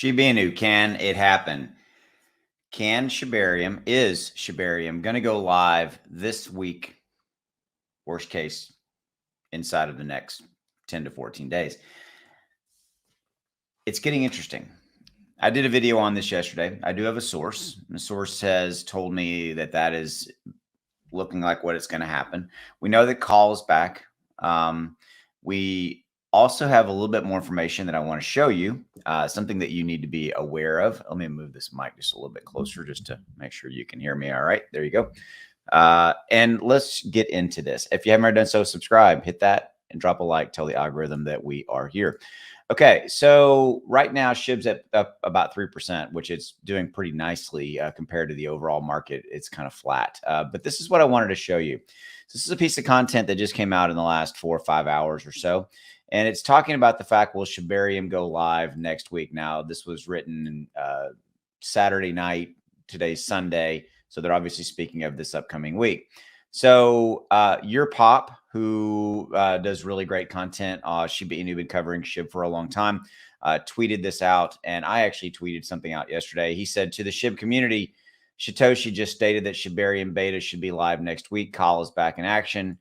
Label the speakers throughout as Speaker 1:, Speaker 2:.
Speaker 1: Shiba Inu, can it happen? Is Shibarium going to go live this week? Worst case, inside of the next 10 to 14 days. It's getting interesting. I did a video on this yesterday. I do have a source. The source has told me that that is looking like what it's going to happen. We know that call is back. We also have a little bit more information that I want to show you, something that you need to be aware of. Let me move this mic just a little bit closer just to make sure you can hear me. All right, there you go. And let's get into this. If you haven't already done so, subscribe, hit that, and drop a like. Tell the algorithm that we are here. Okay, so right now SHIB's up about 3%, which is doing pretty nicely compared to the overall market. It's kind of flat, but this is what I wanted to show you. So this is a piece of content that just came out in the last 4 or 5 hours or so, and it's talking about the fact, will Shibarium go live next week? Now, this was written Saturday night. Today's Sunday, so they're obviously speaking of this upcoming week. So your Pop, who does really great content, Shiba Inu, been covering SHIB for a long time, tweeted this out, and I actually tweeted something out yesterday. He said, to the SHIB community, Satoshi just stated that Shibarium beta should be live next week. Call is back in action,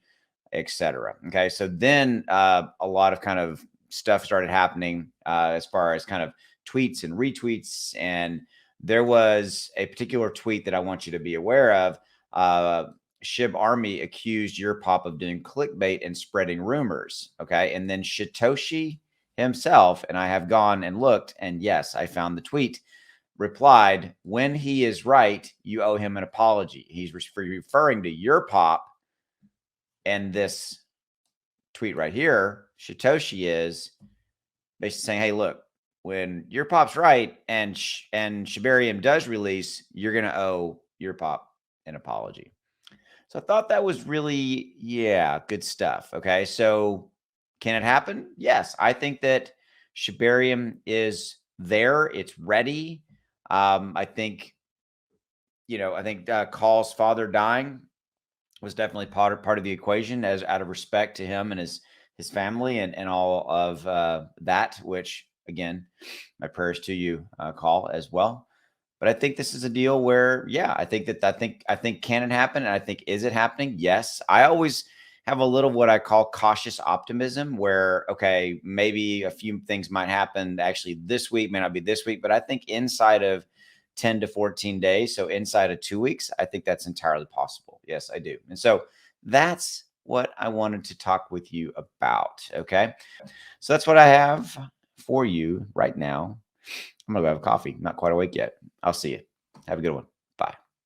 Speaker 1: etc. Okay, so then a lot of kind of stuff started happening as far as kind of tweets and retweets, and there was a particular tweet that I want you to be aware of. SHIB Army accused your Pop of doing clickbait and spreading rumors. Okay. And then Satoshi himself, and I have gone and looked, and yes, I found the tweet, replied, when he is right, you owe him an apology. He's referring to your Pop, and this tweet right here, Satoshi is basically saying, hey, look, when your Pop's right and Shibarium does release, you're going to owe your Pop an apology. So I thought that was really, good stuff. Okay. So can it happen? Yes. I think that Shibarium is there. It's ready. I think Call's father dying was definitely part of the equation, as out of respect to him and his family and all of that, which again, my prayers to you, Call, as well. But I think this is a deal where, I think can it happen? And I think, is it happening? Yes. I always have a little what I call cautious optimism, where, okay, maybe a few things might happen actually this week, may not be this week, but I think inside of 10 to 14 days, so inside of 2 weeks, I think that's entirely possible. Yes, I do. And so that's what I wanted to talk with you about. Okay. So that's what I have for you right now. I'm going to go have a coffee. Not quite awake yet. I'll see you. Have a good one.